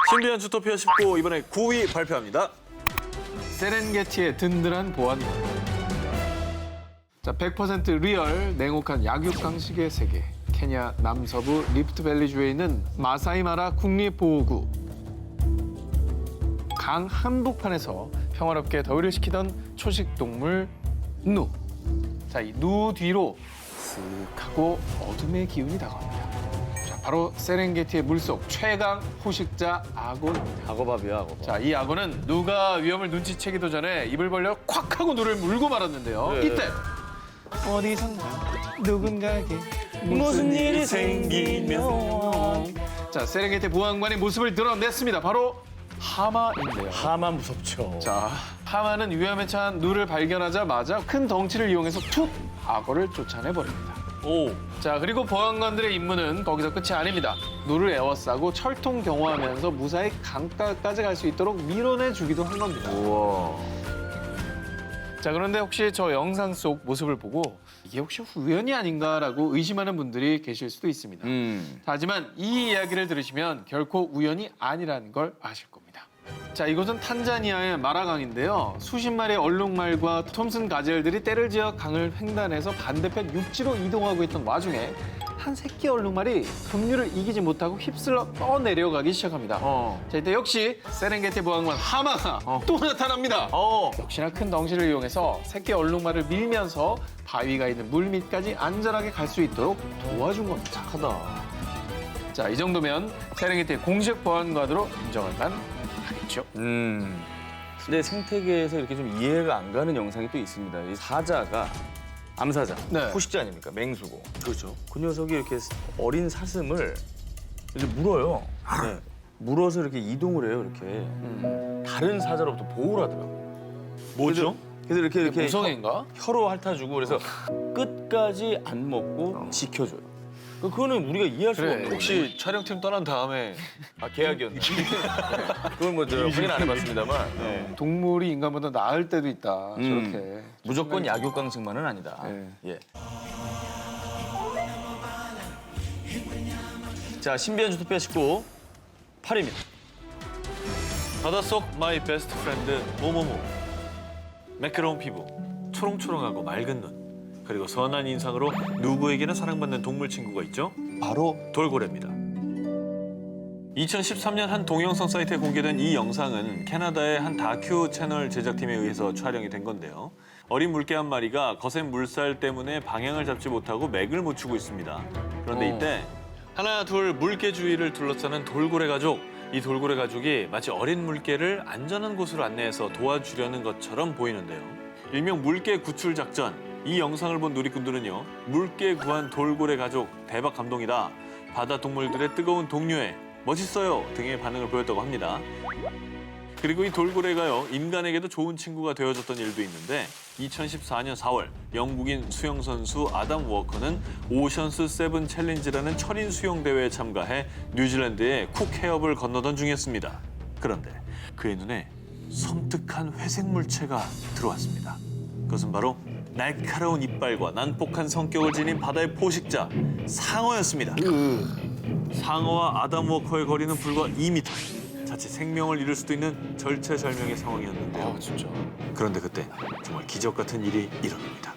신비한 주토피아 19 이번에 9위 발표합니다. 세렝게티의 든든한 보안관. 자, 100% 리얼 냉혹한 약육강식의 세계. 케냐 남서부 리프트밸리주에 있는 마사이마라 국립보호구. 강 한복판에서 평화롭게 더위를 식히던 초식동물 누. 자, 이 누 뒤로 쓱 하고 어둠의 기운이 다가옵니다. 자, 바로 세렝게티의 물속 최강 포식자 악어입니다. 악어밥이야, 악어밥. 자, 이 악어는 누가 위험을 눈치채기도 전에 입을 벌려 콱 하고 누를 물고 말았는데요. 네. 이때 어디선가 누군가에게 무슨 일이 생기면. 자, 세렝게티 보안관이 모습을 드러냈습니다. 바로 하마인데요. 하마 무섭죠. 자, 하마는 위험에 처한 누를 발견하자마자 큰 덩치를 이용해서 툭 악어를 쫓아내버립니다. 오. 자, 그리고 보안관들의 임무는 거기서 끝이 아닙니다. 누를 에워싸고 철통 경호하면서 무사히 강가까지 갈 수 있도록 밀어내주기도 한 겁니다. 우와. 자, 그런데 혹시 저 영상 속 모습을 보고 이게 혹시 우연이 아닌가라고 의심하는 분들이 계실 수도 있습니다. 자, 하지만 이 이야기를 들으시면 결코 우연이 아니라는 걸 아실 겁니다. 자, 이곳은 탄자니아의 마라강인데요. 수십 마리의 얼룩말과 톰슨 가젤들이 때를 지어 강을 횡단해서 반대편 육지로 이동하고 있던 와중에 한 새끼 얼룩말이 급류를 이기지 못하고 휩쓸려 떠내려가기 시작합니다. 자, 이때 역시 세렝게티 보안관 하마가 또 나타납니다. 역시나 큰 덩치를 이용해서 새끼 얼룩말을 밀면서 바위가 있는 물 밑까지 안전하게 갈 수 있도록 도와준 겁니다. 착하다. 자, 이 정도면 세렝게티 공식 보안관으로 인정할 만 하겠죠. 근데 생태계에서 이렇게 좀 이해가 안 가는 영상이 또 있습니다. 이 사자가 암사자, 네. 포식자 아닙니까? 맹수고. 그렇죠. 그 녀석이 이렇게 어린 사슴을 이렇게 물어요. 네. 물어서 이렇게 이동을 해요. 이렇게 다른 사자로부터 보호를 하더라고요. 뭐죠? 그래서 이렇게 무성애인가? 혀로 핥아주고 그래서 끝까지 안 먹고 지켜줘요. 그거는 우리가 이해할 수가 없는 거예요. 혹시 촬영팀 떠난 다음에 계약이었나? 그건 뭐 저 확인 안 해봤습니다만 동물이 인간보다 나을 때도 있다. 저렇게. 무조건 약육강식만은 아니다. 네. 예. 자, 신비한 주토피아 19 8위입니다. 바닷속 마이 베스트 프렌드 모모모. 매끄러운 피부, 초롱초롱하고 맑은 눈, 그리고 선한 인상으로 누구에게나 사랑받는 동물 친구가 있죠. 바로 돌고래입니다. 2013년 한 동영상 사이트에 공개된 이 영상은 캐나다의 한 다큐 채널 제작팀에 의해서 촬영이 된 건데요. 어린 물개 한 마리가 거센 물살 때문에 방향을 잡지 못하고 맥을 못 추고 있습니다. 그런데 이때 하나 둘 물개 주위를 둘러싸는 돌고래 가족. 이 돌고래 가족이 마치 어린 물개를 안전한 곳으로 안내해서 도와주려는 것처럼 보이는데요. 일명 물개 구출 작전. 이 영상을 본 누리꾼들은요. 물개 구한 돌고래 가족 대박 감동이다. 바다 동물들의 뜨거운 동료애 멋있어요 등의 반응을 보였다고 합니다. 그리고 이 돌고래가요. 인간에게도 좋은 친구가 되어줬던 일도 있는데 2014년 4월 영국인 수영 선수 아담 워커는 오션스 세븐 챌린지라는 철인 수영 대회에 참가해 뉴질랜드의 쿡 해협을 건너던 중이었습니다. 그런데 그의 눈에 섬뜩한 회색 물체가 들어왔습니다. 그것은 바로 날카로운 이빨과 난폭한 성격을 지닌 바다의 포식자 상어였습니다. 상어와 아담 워커의 거리는 불과 2m. 자칫 생명을 잃을 수도 있는 절체절명의 상황이었는데요. 진짜. 그런데 그때 정말 기적 같은 일이 일어납니다.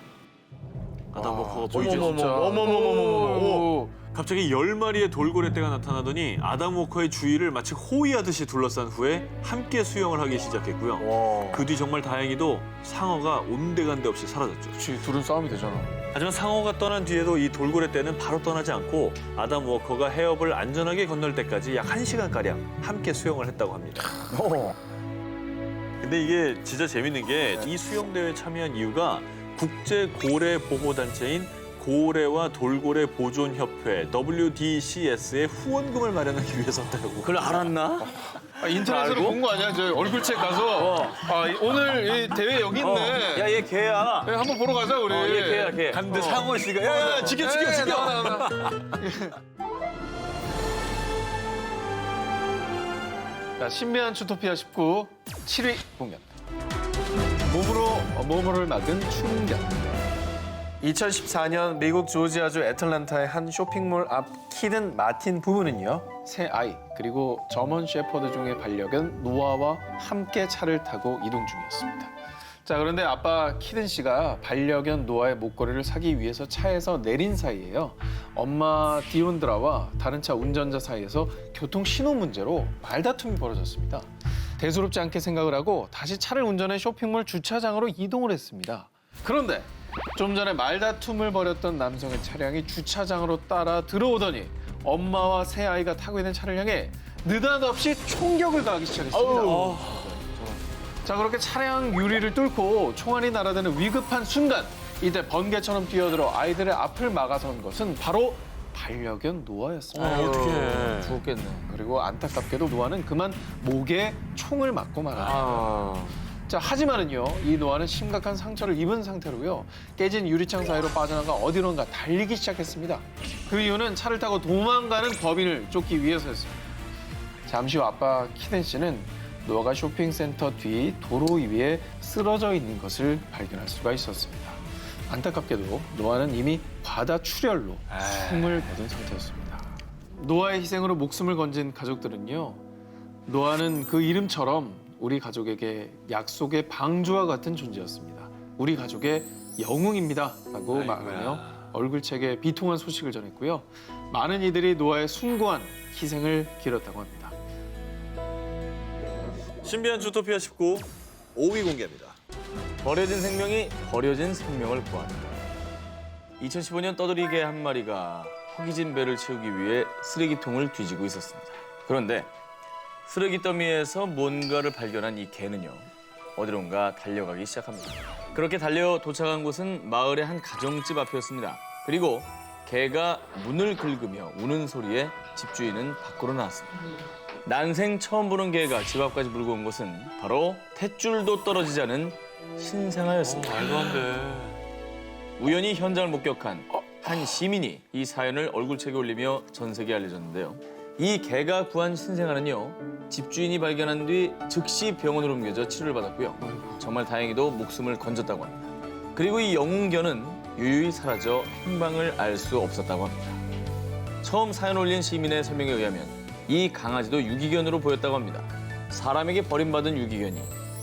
아담 워커가 보이죠? 어머머머머머. 갑자기 10마리의 돌고래 떼가 나타나더니 아담 워커의 주위를 마치 호위하듯이 둘러싼 후에 함께 수영을 하기 시작했고요. 그 뒤 정말 다행히도 상어가 온데간데 없이 사라졌죠. 그치, 둘은 싸움이 되잖아. 하지만 상어가 떠난 뒤에도 이 돌고래 떼는 바로 떠나지 않고 아담 워커가 해협을 안전하게 건널 때까지 약 1시간가량 함께 수영을 했다고 합니다. 근데 이게 진짜 재밌는 게 이 수영대회에 참여한 이유가 국제고래보호단체인 고래와 돌고래 보존협회 WDCS의 후원금을 마련하기 위해서였다고. 그걸 알았나? 인터넷으로 본 거 아니야? 저 얼굴책 가서 오늘 이 대회 여기 있네. 야, 얘 개야. 네, 한번 보러 가자 우리. 얘 개야, 개. 근데 상어 씨가 야야 지켜. 나와. 자, 신비한 주토피아 19 7위 공연. 몸으로를 막은 충격. 2014년 미국 조지아주 애틀랜타의 한 쇼핑몰 앞 키든 마틴 부부는요. 새 아이, 그리고 저먼 셰퍼드 종의 반려견 노아와 함께 차를 타고 이동 중이었습니다. 자, 그런데 아빠 키든 씨가 반려견 노아의 목걸이를 사기 위해서 차에서 내린 사이에요. 엄마 디온드라와 다른 차 운전자 사이에서 교통 신호 문제로 말다툼이 벌어졌습니다. 대수롭지 않게 생각을 하고 다시 차를 운전해 쇼핑몰 주차장으로 이동을 했습니다. 그런데 좀 전에 말다툼을 벌였던 남성의 차량이 주차장으로 따라 들어오더니 엄마와 새 아이가 타고 있는 차를 향해 느닷없이 총격을 가하기 시작했습니다. 자, 그렇게 차량 유리를 뚫고 총알이 날아드는 위급한 순간 이때 번개처럼 뛰어들어 아이들의 앞을 막아선 것은 바로 반려견 노아였습니다. 어떡해. 죽었겠네. 그리고 안타깝게도 노아는 그만 목에 총을 맞고 말았습니다. 자, 하지만은요, 이 노아는 심각한 상처를 입은 상태로요, 깨진 유리창 사이로 빠져나가 어디론가 달리기 시작했습니다. 그 이유는 차를 타고 도망가는 범인을 쫓기 위해서였습니다. 잠시 후 아빠 키든 씨는 노아가 쇼핑센터 뒤 도로 위에 쓰러져 있는 것을 발견할 수가 있었습니다. 안타깝게도 노아는 이미 과다 출혈로 숨을 거둔 상태였습니다. 노아의 희생으로 목숨을 건진 가족들은요, 노아는 그 이름처럼 우리 가족에게 약속의 방주와 같은 존재였습니다. 우리 가족의 영웅입니다 라고 말하며 얼굴책에 비통한 소식을 전했고요. 많은 이들이 노아의 숭고한 희생을 기렸다고 합니다. 신비한 주토피아 19 5위 공개합니다. 버려진 생명이 버려진 생명을 구한다. 2015년 떠돌이 개 한 마리가 허기진 배를 채우기 위해 쓰레기통을 뒤지고 있었습니다. 그런데 쓰레기 더미에서 뭔가를 발견한 이 개는요, 어디론가 달려가기 시작합니다. 그렇게 달려 도착한 곳은 마을의 한 가정집 앞이었습니다. 그리고 개가 문을 긁으며 우는 소리에 집주인은 밖으로 나왔습니다. 난생 처음 보는 개가 집 앞까지 물고 온 곳은 바로 탯줄도 떨어지지 않은 신생아였습니다. 말도 안 돼. 우연히 현장을 목격한 한 시민이 이 사연을 얼굴책에 올리며 전 세계에 알려졌는데요. 이 개가 구한 신생아는요, 집주인이 발견한 뒤 즉시 병원으로 옮겨져 치료를 받았고요. 정말 다행히도 목숨을 건졌다고 합니다. 그리고 이 영웅견은 유유히 사라져 행방을 알 수 없었다고 합니다. 처음 사연 올린 시민의 설명에 의하면 이 강아지도 유기견으로 보였다고 합니다. 사람에게 버림받은 유기견이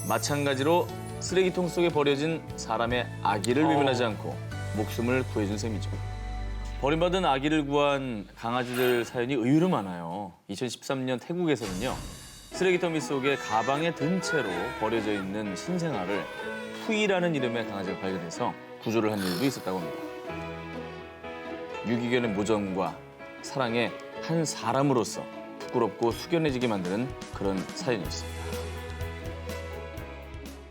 마찬가지로 쓰레기통 속에 버려진 사람의 아기를 외면하지 않고 목숨을 구해준 셈이죠. 버림받은 아기를 구한 강아지들 사연이 의외로 많아요. 2013년 태국에서는요, 쓰레기 더미 속에 가방에 든 채로 버려져 있는 신생아를 푸이라는 이름의 강아지가 발견해서 구조를 한 일도 있었다고 합니다. 유기견의 모정과 사랑에 한 사람으로서 부끄럽고 숙연해지게 만드는 그런 사연이었습니다.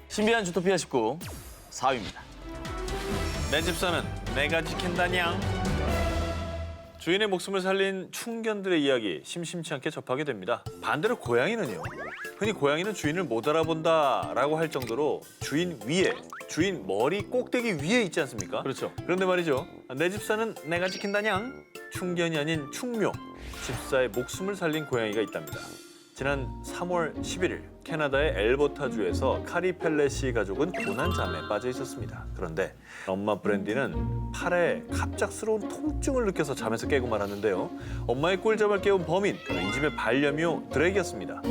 신비한 주토피아 19 4위입니다. 내 집사는 내가 지킨다냥. 주인의 목숨을 살린 충견들의 이야기 심심치 않게 접하게 됩니다. 반대로 고양이는요. 흔히 고양이는 주인을 못 알아본다라고 할 정도로 주인 위에, 주인 머리 꼭대기 위에 있지 않습니까? 그렇죠. 그런데 말이죠. 내 집사는 내가 지킨다냥. 충견이 아닌 충묘. 집사의 목숨을 살린 고양이가 있답니다. 지난 3월 11일 캐나다의 엘버타주에서 카리 펠레시 가족은 고난잠에 빠져 있었습니다. 그런데 엄마 브랜디는 팔에 갑작스러운 통증을 느껴서 잠에서 깨고 말았는데요. 엄마의 꿀잠을 깨운 범인, 바로 이 집의 반려묘 드랙이었습니다.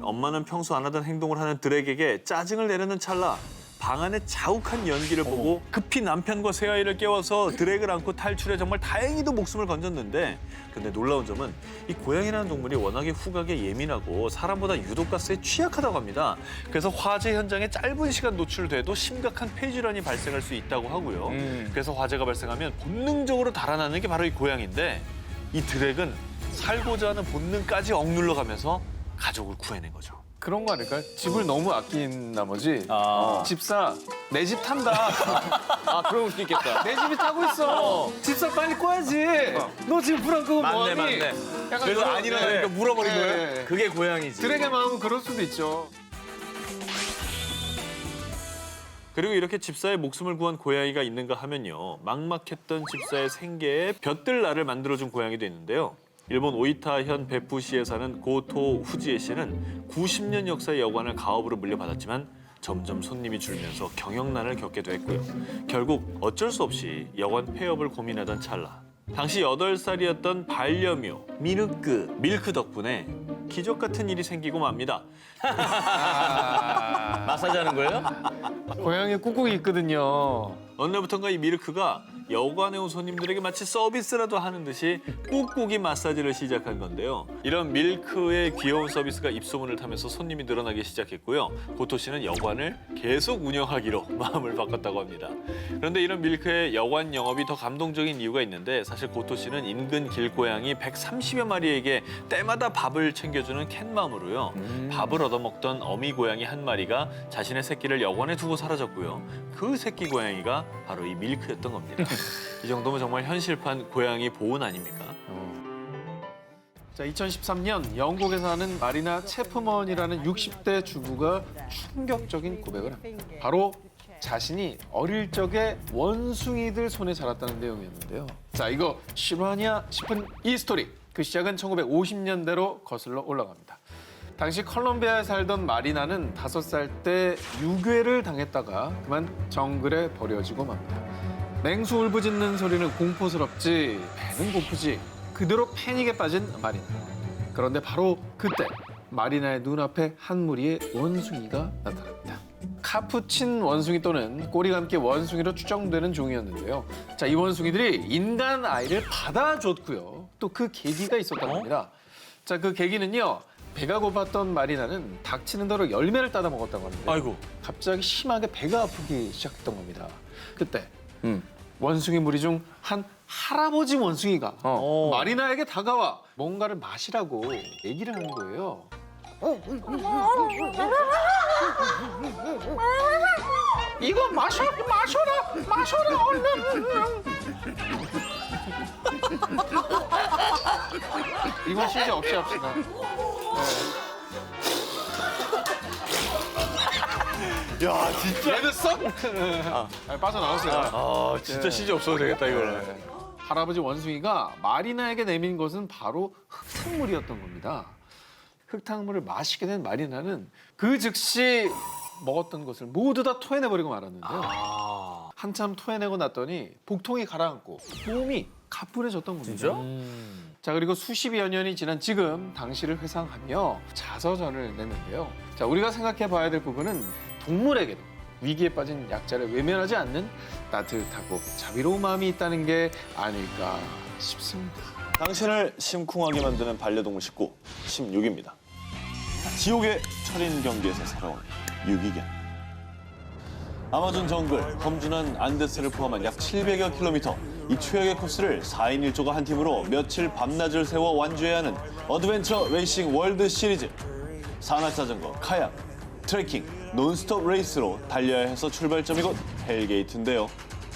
엄마는 평소 안 하던 행동을 하는 드랙에게 짜증을 내려는 찰나 방 안의 자욱한 연기를 보고 급히 남편과 새아이를 깨워서 드랙을 안고 탈출해 정말 다행히도 목숨을 건졌는데, 근데 놀라운 점은 이 고양이라는 동물이 워낙에 후각에 예민하고 사람보다 유독가스에 취약하다고 합니다. 그래서 화재 현장에 짧은 시간 노출돼도 심각한 폐질환이 발생할 수 있다고 하고요. 그래서 화재가 발생하면 본능적으로 달아나는 게 바로 이 고양이인데, 이 드랙은 살고자 하는 본능까지 억눌러 가면서 가족을 구해낸 거죠. 그런 거 아닐까요? 집을 너무 아낀 나머지 집사 내 집 탄다. 아, 그럴 수도 있겠다. 내 집이 타고 있어. 집사 빨리 꺼야지. 너 지금 불 안 끄고 뭐하니? 맞네. 약간 그래서 그런- 안 일어나니까 네. 물어버린 네. 거예요? 그게 고양이지. 드랙의 마음은 그럴 수도 있죠. 그리고 이렇게 집사의 목숨을 구한 고양이가 있는가 하면요. 막막했던 집사의 생계에 볕들 날을 만들어준 고양이도 있는데요. 일본 오이타현 베푸시에 사는 고토 후지에 씨는 90년 역사의 여관을 가업으로 물려받았지만 점점 손님이 줄면서 경영난을 겪게 됐고요. 결국 어쩔 수 없이 여관 폐업을 고민하던 찰나 당시 8살이었던 반려묘 밀크 덕분에 기적 같은 일이 생기고 맙니다. 마사지 하는 거예요? 고양이에 꾹꾹이 있거든요. 어느 날부턴가 이 밀크가 여관에 온 손님들에게 마치 서비스라도 하는 듯이 꾹꾹이 마사지를 시작한 건데요. 이런 밀크의 귀여운 서비스가 입소문을 타면서 손님이 늘어나기 시작했고요. 고토 씨는 여관을 계속 운영하기로 마음을 바꿨다고 합니다. 그런데 이런 밀크의 여관 영업이 더 감동적인 이유가 있는데 사실 고토 씨는 인근 길고양이 130여 마리에게 때마다 밥을 챙겨주는 캣맘으로요. 밥을 얻어먹던 어미 고양이 한 마리가 자신의 새끼를 여관에 두고 사라졌고요. 그 새끼 고양이가 바로 이 밀크였던 겁니다. 이 정도면 정말 현실판 고양이 보온 아닙니까? 자, 2013년 영국에서 하는 마리나 체프먼이라는 60대 주부가 충격적인 고백을 합니다. 바로 자신이 어릴 적에 원숭이들 손에 자랐다는 내용이었는데요. 자, 이거 실화냐 싶은 이 스토리. 그 시작은 1950년대로 거슬러 올라갑니다. 당시 컬럼비아에 살던 마리나는 5살 때 유괴를 당했다가 그만 정글에 버려지고 맙니다. 맹수 울부짖는 소리는 공포스럽지 배는 고프지 그대로 패닉에 빠진 마리나. 그런데 바로 그때 마리나의 눈앞에 한 무리의 원숭이가 나타납니다. 카푸친 원숭이 또는 꼬리 감기 원숭이로 추정되는 종이었는데요. 자, 이 원숭이들이 인간 아이를 받아줬고요. 또 그 계기가 있었다고 합니다. 자, 그 계기는요. 배가 고팠던 마리나는 닥치는 대로 열매를 따다 먹었다고 하는데 아이고. 갑자기 심하게 배가 아프기 시작했던 겁니다. 그때 원숭이 무리 중 한 할아버지 원숭이가 마리나에게 다가와 뭔가를 마시라고 얘기를 하는 거예요. 이거 마셔라 얼른. 이건 CG 없이 합시다. 야, 진짜. 레드썬? 빠져나왔어요. 아, 진짜 CG 없어도 되겠다, 이거는. 할아버지 원숭이가 마리나에게 내민 것은 바로 흙탕물이었던 겁니다. 흙탕물을 마시게 된 마리나는 그 즉시 먹었던 것을 모두 다 토해내버리고 말았는데요. 한참 토해내고 났더니 복통이 가라앉고 몸이 가뿐해졌던 겁니다. 진짜? 자, 그리고 수십여 년이 지난 지금 당시를 회상하며 자서전을 냈는데요. 자, 우리가 생각해 봐야 될 부분은 동물에게도 위기에 빠진 약자를 외면하지 않는 따뜻하고 자비로운 마음이 있다는 게 아닐까 싶습니다. 당신을 심쿵하게 만드는 반려동물 식구 16입니다. 지옥의 철인 경기에서 살아온 유기견. 아마존 정글 험준한 안데스를 포함한 약 700여 킬로미터 이 최악의 코스를 4인 1조가 한 팀으로 며칠 밤낮을 세워 완주해야 하는 어드벤처 레이싱 월드 시리즈. 산악자전거, 카약, 트레킹, 논스톱 레이스로 달려야 해서 출발점이 곧 헬게이트인데요.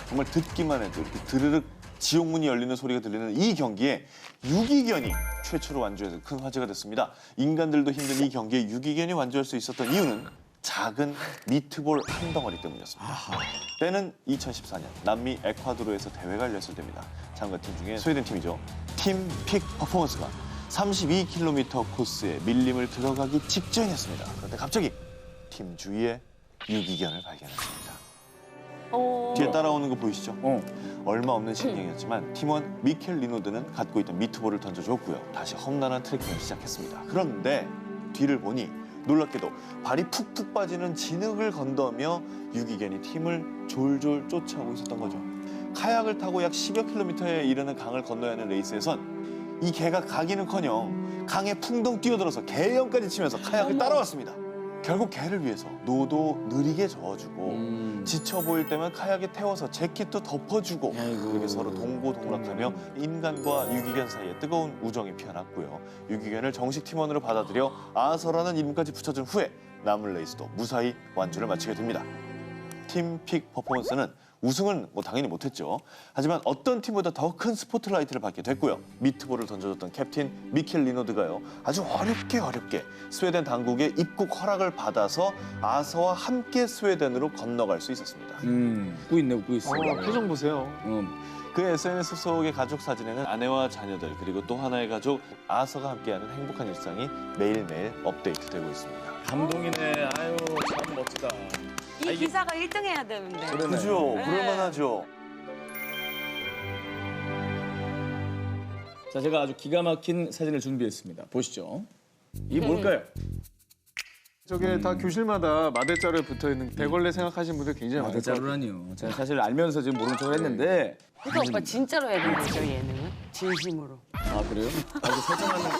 정말 듣기만 해도 이렇게 드르륵 지옥문이 열리는 소리가 들리는 이 경기에 유기견이 최초로 완주해서 큰 화제가 됐습니다. 인간들도 힘든 이 경기에 유기견이 완주할 수 있었던 이유는 작은 미트볼 한 덩어리 때문이었습니다. 때는 2014년 남미 에콰도르에서 대회가 열렸을 때입니다. 참가팀 중에 스웨덴 팀이죠. 팀 픽 퍼포먼스가 32km 코스에 밀림을 들어가기 직전이었습니다. 그런데 갑자기 팀 주위에 유기견을 발견했습니다. 뒤에 따라오는 거 보이시죠? 얼마 없는 신경이었지만 팀원 미켈 리노드는 갖고 있던 미트볼을 던져줬고요. 다시 험난한 트레킹을 시작했습니다. 그런데 뒤를 보니 놀랍게도 발이 푹푹 빠지는 진흙을 건너며 유기견이 팀을 졸졸 쫓아오고 있었던 거죠. 카약을 타고 약 10여 킬로미터에 이르는 강을 건너야 하는 레이스에선 이 개가 가기는커녕 강에 풍덩 뛰어들어서 개연까지 치면서 카약을 따라왔습니다. 결국 개를 위해서 노도 느리게 저어주고 지쳐 보일 때면 카약에 태워서 재킷도 덮어주고 그렇게 서로 동고동락하며 인간과 유기견 사이에 뜨거운 우정이 피어났고요. 유기견을 정식 팀원으로 받아들여 아서라는 이름까지 붙여준 후에 남은 레이스도 무사히 완주를 마치게 됩니다. 팀 픽 퍼포먼스는 우승은 당연히 못했죠. 하지만 어떤 팀보다 더 큰 스포트라이트를 받게 됐고요. 미트볼을 던져줬던 캡틴 미켈 리노드가요. 아주 어렵게 스웨덴 당국의 입국 허락을 받아서 아서와 함께 스웨덴으로 건너갈 수 있었습니다. 웃고 있네, 웃고 있어. 표정 보세요. 그 SNS 속의 가족 사진에는 아내와 자녀들 그리고 또 하나의 가족 아서가 함께하는 행복한 일상이 매일매일 업데이트되고 있습니다. 감동이네. 아유, 참 멋지다. 이 기사가 1등 해야 되는데. 그죠? 네. 그럴만하죠. 자, 제가 아주 기가 막힌 사진을 준비했습니다. 보시죠. 이게 뭘까요? 저게 다 교실마다 마대자루에 붙어 있는 대걸레 생각하시는 분들 굉장히 많을 것 같아요. 대자루라니요. 제가 사실 알면서 지금 모른 척을 했는데. 그러니까 오빠 진짜로 해야 되는 거죠, 예능은? 진심으로. 아, 그래요? 아, 이거 설정하는.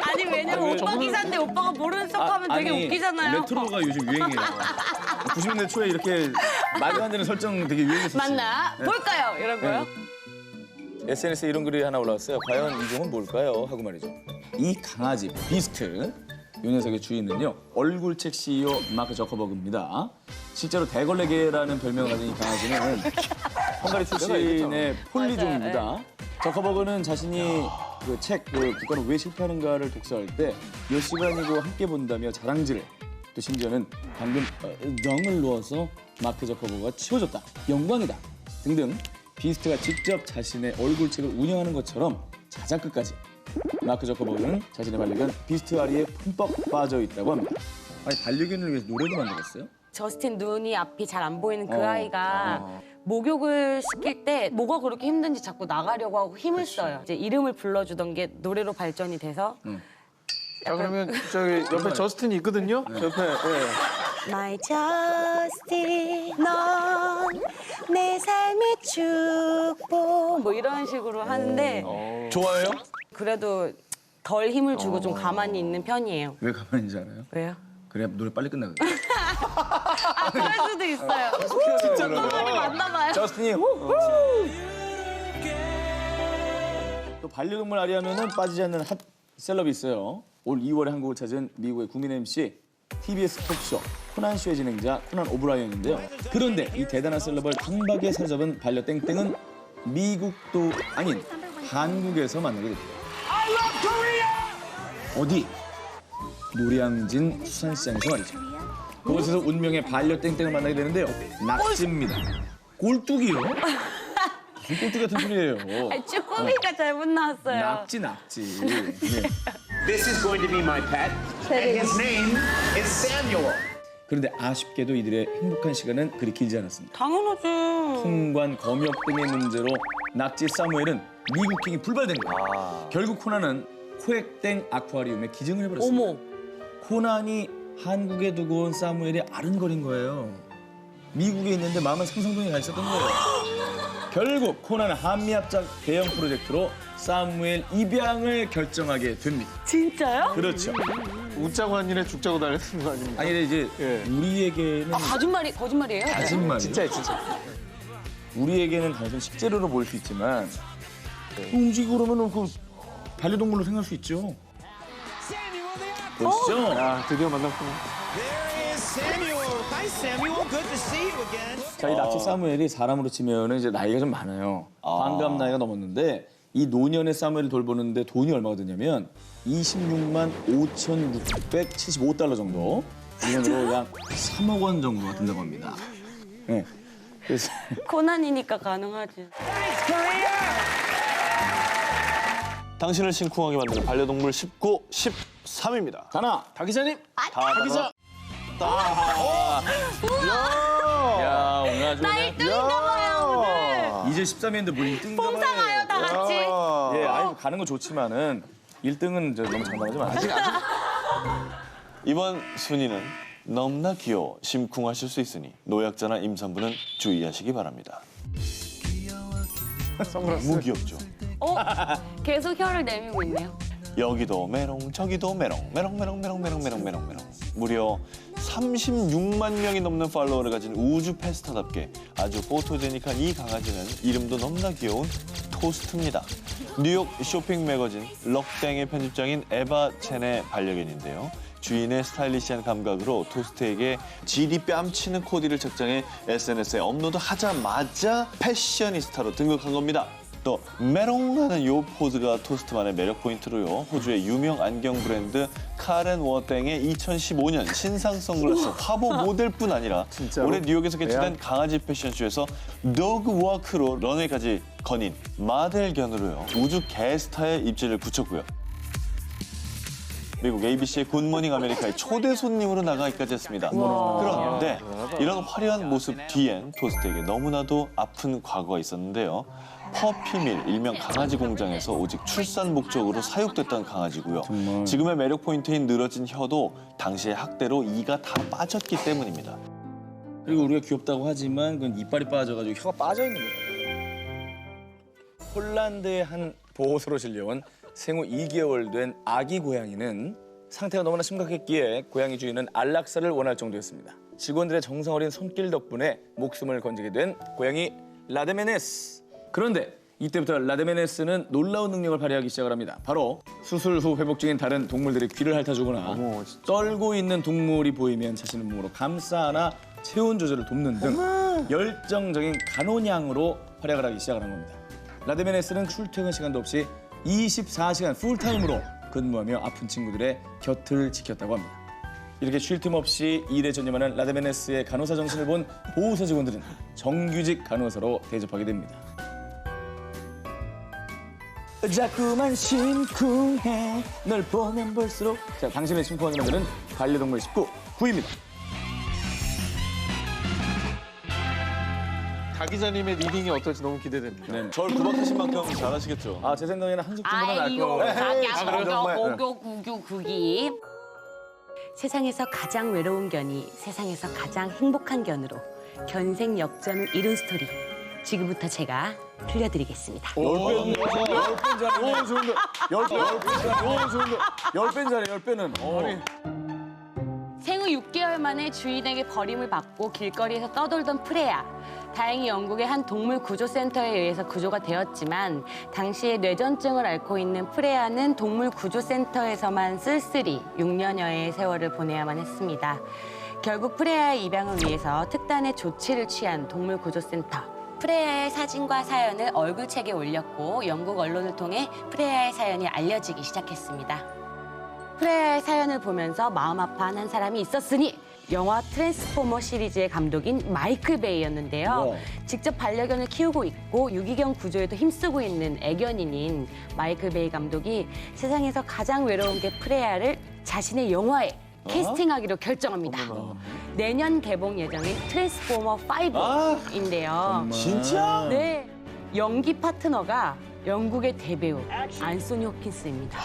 아니 왜냐면 오빠 기사인데 오빠가 모르는 척하면 되게 웃기잖아요. 레트로가 요즘 유행이에요. 90년대 초에 이렇게 말도 안 되는 설정 되게 유행했었어요. 맞나? 볼까요? 이런 거요? SNS에 이런 글이 하나 올라왔어요. 과연 이 종은 뭘까요? 하고 말이죠. 이 강아지 비스트, 이 녀석의 주인은요. 얼굴책 CEO 마크 저커버그입니다. 실제로 대걸레개라는 별명을 가진 이 강아지는 헝가리 출신의 폴리종입니다. 저커버그는 자신이 그 책 국가는 왜 실패하는가를 독서할 때 몇 시간이고 함께 본다며 자랑질을, 또 심지어는 방금 덩을 누워서 마크 저커버그가 치워줬다, 영광이다 등등 비스트가 직접 자신의 얼굴책을 운영하는 것처럼 자작극까지. 마크 저커버그는 자신의 반려견 비스트 아리에 흠뻑 빠져 있다고 합니다. 아니, 반려견을 위해서 노래도 만들었어요? 저스틴 눈이 앞이 잘 안 보이는 그 아이가 목욕을 시킬 때 뭐가 그렇게 힘든지 자꾸 나가려고 하고 힘을 써요. 이제 이름을 불러주던 게 노래로 발전이 돼서 자, 그러면 저기 옆에 저스틴이 있거든요. 옆에. 예. My Justin, 넌 내 삶의 축복 뭐 이런 식으로 하는데 좋아해요? 그래도 덜 힘을 주고 좀 가만히 있는 편이에요. 왜 가만히 있지 않아요? 왜요? 그래야 노래 빨리 끝나거든요. 아 그럴 수도 있어요. 진짜 가만히 맞나 봐요. 저스틴이 또 반려동물 아리하면은 빠지지 않는 핫 셀럽이 있어요. 올 2월에 한국을 찾은 미국의 국민 MC TBS 톡쇼 코난 쇼의 진행자 코난 오브라이언인데요. 그런데 이 대단한 셀럽을 단박에 사로잡은 반려 땡땡은 미국도 아닌 한국에서 만나게 됩니다. 어디? 노량진 수산시장에서 말이죠. 그곳에서 운명의 반려 땡땡을 만나게 되는데요. 낙지입니다. 꼴뚜기요? 무슨 꼴뚜기 같은 소리예요. 아니, 쭈꾸미가 잘못 나왔어요. 낙지. 예. This is going to be my pet, and his name is Samuel. 그런데 아쉽게도 이들의 행복한 시간은 그리 길지 않았습니다. 당연하지. 통관, 검역 등의 문제로 낙지 사무엘은 미국행이 불발된 거예요. 결국 코난은 코엑땡 아쿠아리움에 기증을 해버렸습니다. 어머. 코난이 한국에 두고 온 사무엘이 아른거린 거예요. 미국에 있는데 마음은 상상동에 가 있었던 거예요. 결국 코난은 한미합작 대형 프로젝트로 사무엘 입양을 결정하게 됩니다. 진짜요? 그렇죠. 웃자고 한 일에 죽자고 달렸는 거 아닙니까? 아니 근데 이제 예. 우리에게는 거짓말이에요? 거짓말이에요. 진짜예요, 진짜. 우리에게는 단순 식재료로 보일 수 있지만 움직이고 그러면 그 반려동물로 생각할 수 있죠. 보시죠. 야, 드디어 만났구나. There is Samuel. Hi, Samuel. Good to see you again. 자, 이 낙지 사무엘이 사람으로 치면 이제 나이가 좀 많아요. 환갑 나이가 넘었는데 이 노년의 사무엘을 돌보는데 돈이 얼마가 드냐면 26만 5,675달러 정도. 이건으로 약 3억 원 정도가 든다고 합니다. 네. 그래서 코난이니까 가능하지. 당신을 심쿵하게 만드는 반려동물 19, 13입니다. 가나, 박 기자님. 박 기자. 야, 오늘 아주 나 그냥 1등인가 봐요, 오늘. 이제 13위인데 뭐 1등인가 봐요. 봉사가요, 다 같이. 예, 아니 가는 건 좋지만은 1등은 너무 장담하지 마세요. 이번 순위는 너무나 귀여워 심쿵하실 수 있으니 노약자나 임산부는 주의하시기 바랍니다. 너무 귀엽죠? 계속 혀를 내밀고 있네요. 여기도 메롱 저기도 메롱 메롱 무려 36만 명이 넘는 팔로워를 가진 우주 패스터답게 아주 포토제닉한 이 강아지는 이름도 너무나 귀여운 토스트입니다. 뉴욕 쇼핑 매거진 럭땡의 편집장인 에바 첸의 반려견인데요. 주인의 스타일리시한 감각으로 토스트에게 질이 뺨치는 코디를 책정해 SNS에 업로드하자마자 패셔니스타로 등극한 겁니다. 또 메롱하는 요 포즈가 토스트만의 매력 포인트로요. 호주의 유명 안경 브랜드 카렌 워땡의 2015년 신상 선글라스 화보 모델뿐 아니라 진짜로? 올해 뉴욕에서 개최된 강아지 패션쇼에서 도그 워크로 런웨이까지 거닌 마델견으로요. 우주 개스타의 입지를 굳혔고요. 미국 ABC의 굿모닝 아메리카의 초대 손님으로 나가기까지 했습니다. 그런데 이런 화려한 모습 뒤엔 토스트에게 너무나도 아픈 과거가 있었는데요. 퍼피밀, 일명 강아지 공장에서 오직 출산 목적으로 사육됐던 강아지고요. 지금의 매력 포인트인 늘어진 혀도 당시의 학대로 이가 다 빠졌기 때문입니다. 그리고 우리가 귀엽다고 하지만 그건 이빨이 빠져가지고 혀가 빠져 있는 거예요. 폴란드의 한 보호소로 실려온 생후 2개월 된 아기 고양이는 상태가 너무나 심각했기에 고양이 주인은 안락사를 원할 정도였습니다. 직원들의 정성 어린 손길 덕분에 목숨을 건지게 된 고양이 라데메네스. 그런데 이때부터 라데메네스는 놀라운 능력을 발휘하기 시작을 합니다. 바로 수술 후 회복 중인 다른 동물들의 귀를 핥아주거나 떨고 있는 동물이 보이면 자신의 몸으로 감싸 안아 체온 조절을 돕는 등 열정적인 간호냥으로 활약을 하기 시작을 한 겁니다. 라데메네스는 출퇴근 시간도 없이 24시간 풀타임으로 근무하며 아픈 친구들의 곁을 지켰다고 합니다. 이렇게 쉴 틈 없이 일에 전념하는 라데메네스의 간호사 정신을 본 보호소 직원들은 정규직 간호사로 대접하게 됩니다. 자꾸만 심쿵해 널 보면 볼수록. 자, 당신의 심쿵하는 노래는 반려동물 19구입니다. 박 기자님의 리딩이 어떨지 너무 기대됩니다. 네. 절 구박하신 만큼 잘하시겠죠? 아, 제 생각에는 한석준보다 나을 아이고, 것 같아요. 자기야, 고교. 세상에서 가장 외로운 견이 세상에서 가장 행복한 견으로 견생 역전을 이룬 스토리. 지금부터 제가 들려드리겠습니다. 10배는 잘해. 오, 좋은데. 10배는 잘해, 10배는. 생후 6개월 만에 주인에게 버림을 받고 길거리에서 떠돌던 프레야. 다행히 영국의 한 동물 구조센터에 의해서 구조가 되었지만 당시에 뇌전증을 앓고 있는 프레야는 동물 구조센터에서만 쓸쓸히 6년여의 세월을 보내야만 했습니다. 결국 프레야의 입양을 위해서 특단의 조치를 취한 동물 구조센터. 프레야의 사진과 사연을 얼굴책에 올렸고 영국 언론을 통해 프레야의 사연이 알려지기 시작했습니다. 프레야의 사연을 보면서 마음 아파한 한 사람이 있었으니 영화 트랜스포머 시리즈의 감독인 마이클 베이였는데요. 직접 반려견을 키우고 있고 유기견 구조에도 힘쓰고 있는 애견인인 마이클 베이 감독이 세상에서 가장 외로운 게 프레야를 자신의 영화에 캐스팅하기로 결정합니다. 내년 개봉 예정인 트랜스포머 5인데요. 진짜? 네, 연기 파트너가 영국의 대배우 안소니 호킨스입니다.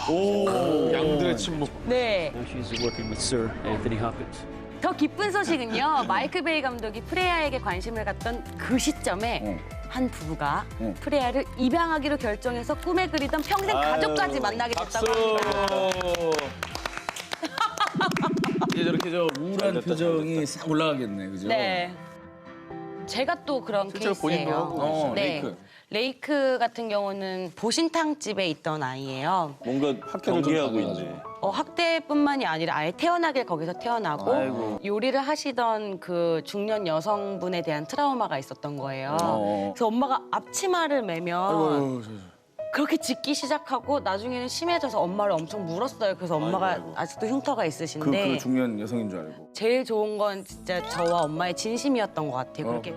양들의 침묵. 네. She's working with Sir Anthony Hopkins. 더 기쁜 소식은요. 마이클 베이 감독이 프레야에게 관심을 갖던 그 시점에 한 부부가 프레야를 입양하기로 결정해서 꿈에 그리던 평생 가족까지 만나게 됐다고 합니다. 이제 저렇게 저 우울한 표정이 싹 올라가겠네, 그죠? 네. 제가 또 그런 실제로 본인도 케이스예요. 하고 네. 레이크 같은 경우는 보신탕집에 있던 아이예요. 뭔가 경계하고 있네. 학대뿐만이 아니라 아예 태어나길 거기서 태어나고 아이고. 요리를 하시던 그 중년 여성분에 대한 트라우마가 있었던 거예요. 그래서 엄마가 앞치마를 매면 그렇게 짖기 시작하고 나중에는 심해져서 엄마를 엄청 물었어요. 그래서 엄마가 아직도 흉터가 있으신데 그 중년 여성인 줄 알고. 제일 좋은 건 진짜 저와 엄마의 진심이었던 것 같아요. 그렇게.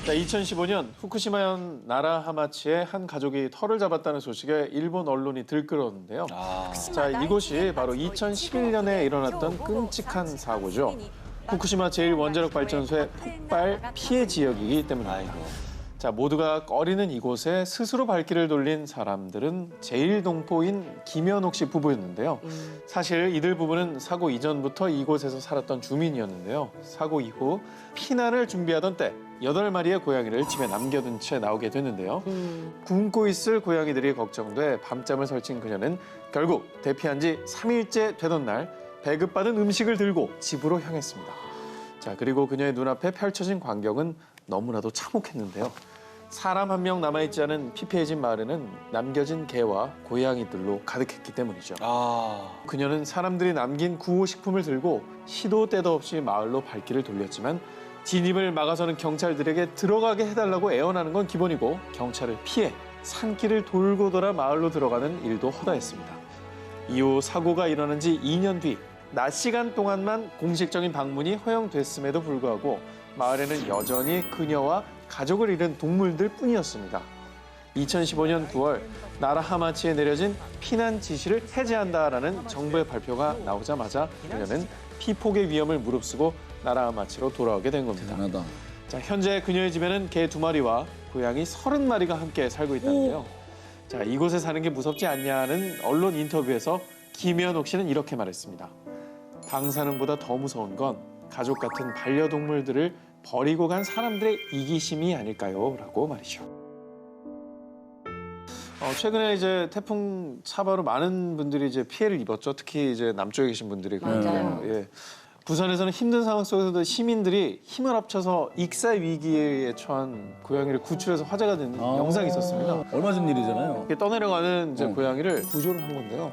자, 2015년 후쿠시마현 나라 하마치의 한 가족이 털을 잡았다는 소식에 일본 언론이 들끓었는데요. 자, 이곳이 바로 2011년에 일어났던 끔찍한 사고죠. 후쿠시마 제1원자력 발전소의 폭발 피해 지역이기 때문입니다. 자, 모두가 꺼리는 이곳에 스스로 발길을 돌린 사람들은 제1동포인 김현옥 씨 부부였는데요. 사실 이들 부부는 사고 이전부터 이곳에서 살았던 주민이었는데요. 사고 이후 피난을 준비하던 때 8마리의 고양이를 집에 남겨둔 채 나오게 됐는데요. 굶고 있을 고양이들이 걱정돼 밤잠을 설친 그녀는 결국 대피한 지 3일째 되던 날 배급받은 음식을 들고 집으로 향했습니다. 자, 그리고 그녀의 눈앞에 펼쳐진 광경은 너무나도 참혹했는데요. 사람 한 명 남아있지 않은 피폐해진 마을에는 남겨진 개와 고양이들로 가득했기 때문이죠. 그녀는 사람들이 남긴 구호식품을 들고 시도 때도 없이 마을로 발길을 돌렸지만 진입을 막아서는 경찰들에게 들어가게 해달라고 애원하는 건 기본이고 경찰을 피해 산길을 돌고 돌아 마을로 들어가는 일도 허다했습니다. 이후 사고가 일어난 지 2년 뒤 낮 시간 동안만 공식적인 방문이 허용됐음에도 불구하고 마을에는 여전히 그녀와 가족을 잃은 동물들 뿐이었습니다. 2015년 9월 나라 하마치에 내려진 피난 지시를 해제한다라는 정부의 발표가 나오자마자 그녀는 피폭의 위험을 무릅쓰고 나라 하마치로 돌아오게 된 겁니다. 대단하다. 자, 현재 그녀의 집에는 개 2마리와 고양이 30마리가 함께 살고 있다는데요. 자, 이곳에 사는 게 무섭지 않냐는 언론 인터뷰에서 김현옥 씨는 이렇게 말했습니다. 방사능보다 더 무서운 건 가족 같은 반려동물들을 버리고 간 사람들의 이기심이 아닐까요? 라고 말이죠. 최근에 이제 태풍 차바로 많은 분들이 이제 피해를 입었죠. 특히 이제 남쪽에 계신 분들이. 맞아요. 예. 부산에서는 힘든 상황 속에서도 시민들이 힘을 합쳐서 익사 위기에 처한 고양이를 구출해서 화제가 된 영상이 있었습니다. 얼마 전 일이잖아요. 이렇게 떠내려가는 이제 고양이를 구조를 한 건데요.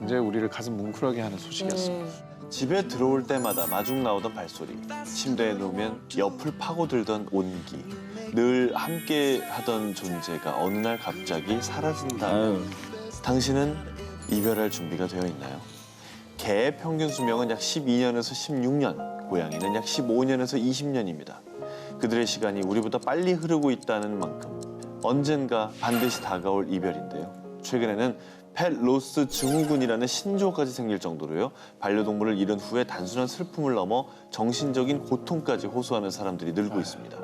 이제 우리를 가슴 뭉클하게 하는 소식이었습니다. 집에 들어올 때마다 마중 나오던 발소리, 침대에 누우면 옆을 파고들던 온기, 늘 함께 하던 존재가 어느 날 갑자기 사라진다면 당신은 이별할 준비가 되어 있나요? 개의 평균 수명은 약 12년에서 16년, 고양이는 약 15년에서 20년입니다. 그들의 시간이 우리보다 빨리 흐르고 있다는 만큼 언젠가 반드시 다가올 이별인데요. 최근에는 펫 로스 증후군이라는 신조어까지 생길 정도로요. 반려동물을 잃은 후에 단순한 슬픔을 넘어 정신적인 고통까지 호소하는 사람들이 늘고 있습니다.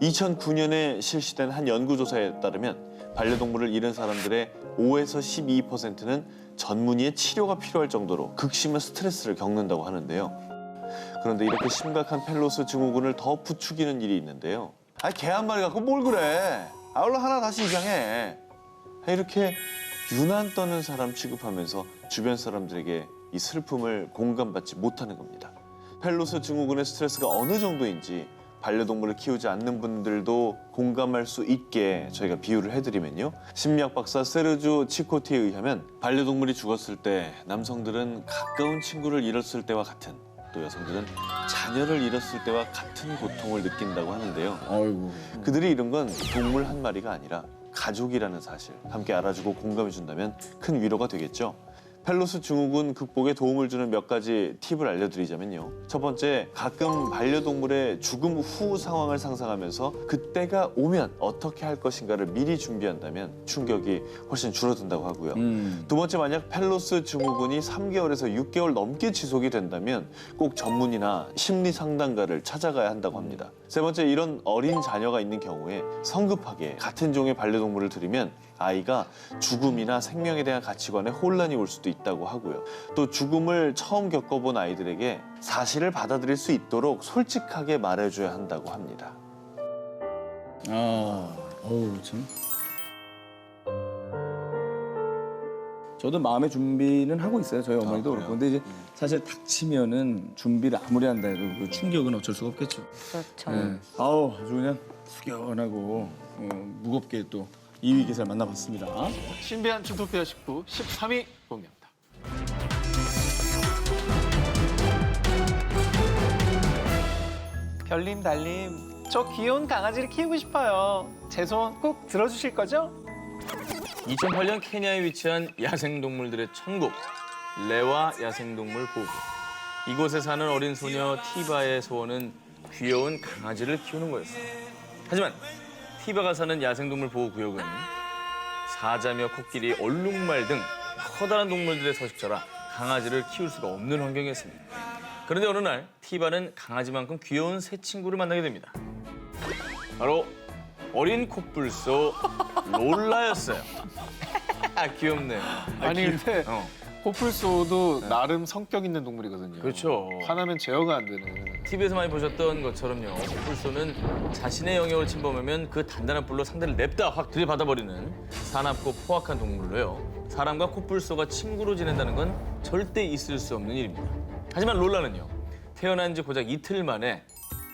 2009년에 실시된 한 연구조사에 따르면 반려동물을 잃은 사람들의 5에서 12%는 전문의의 치료가 필요할 정도로 극심한 스트레스를 겪는다고 하는데요. 그런데 이렇게 심각한 펠로스 증후군을 더 부추기는 일이 있는데요. 개 한 마리 갖고 뭘 그래? 얼른 하나 다시 입양해. 이렇게 유난 떠는 사람 취급하면서 주변 사람들에게 이 슬픔을 공감받지 못하는 겁니다. 펠로스 증후군의 스트레스가 어느 정도인지 반려동물을 키우지 않는 분들도 공감할 수 있게 저희가 비유를 해드리면요. 심리학 박사 세르주 치코티에 의하면 반려동물이 죽었을 때 남성들은 가까운 친구를 잃었을 때와 같은, 또 여성들은 자녀를 잃었을 때와 같은 고통을 느낀다고 하는데요. 아이고. 그들이 잃은 건 동물 한 마리가 아니라 가족이라는 사실, 함께 알아주고 공감해준다면 큰 위로가 되겠죠. 펠로스 증후군 극복에 도움을 주는 몇 가지 팁을 알려드리자면요. 첫 번째, 가끔 반려동물의 죽음 후 상황을 상상하면서 그때가 오면 어떻게 할 것인가를 미리 준비한다면 충격이 훨씬 줄어든다고 하고요. 두 번째, 만약 펠로스 증후군이 3개월에서 6개월 넘게 지속이 된다면 꼭 전문의나 심리 상담가를 찾아가야 한다고 합니다. 세 번째, 이런 어린 자녀가 있는 경우에 성급하게 같은 종의 반려동물을 들이면 아이가 죽음이나 생명에 대한 가치관에 혼란이 올 수도 있다고 하고요. 또 죽음을 처음 겪어본 아이들에게 사실을 받아들일 수 있도록 솔직하게 말해줘야 한다고 합니다. 어우 참. 저도 마음의 준비는 하고 있어요. 저희 어머니도 그렇고. 근데 이제 사실 닥치면은 준비를 아무리 한다 해도 그 충격은 어쩔 수가 없겠죠. 그렇죠. 네. 아우 아주 그냥 숙연하고 무겁게 또 2위 기사를 만나봤습니다. 신비한 주토피아 19 13위 공개합니다. 별님 달님, 저 귀여운 강아지를 키우고 싶어요. 제 소원 꼭 들어주실 거죠? 2008년 케냐에 위치한 야생동물들의 천국, 레와 야생동물 보호구. 이곳에 사는 어린 소녀 티바의 소원은 귀여운 강아지를 키우는 거였어요. 하지만 티바가 사는 야생동물 보호구역은 사자며 코끼리, 얼룩말 등 커다란 동물들의 서식처라 강아지를 키울 수가 없는 환경이었습니다. 그런데 어느 날 티바는 강아지만큼 귀여운 새 친구를 만나게 됩니다. 바로 어린 코뿔소 롤라였어요. 귀엽네요. 아니 근데 코뿔소도 나름 성격 있는 동물이거든요. 그렇죠. 화나면 제어가 안 되는. TV에서 많이 보셨던 것처럼요. 코뿔소는 자신의 영역을 침범하면 그 단단한 뿔로 상대를 냅다 확 들이받아버리는 사납고 포악한 동물로요. 사람과 코뿔소가 친구로 지낸다는 건 절대 있을 수 없는 일입니다. 하지만 롤라는요. 태어난 지 고작 이틀 만에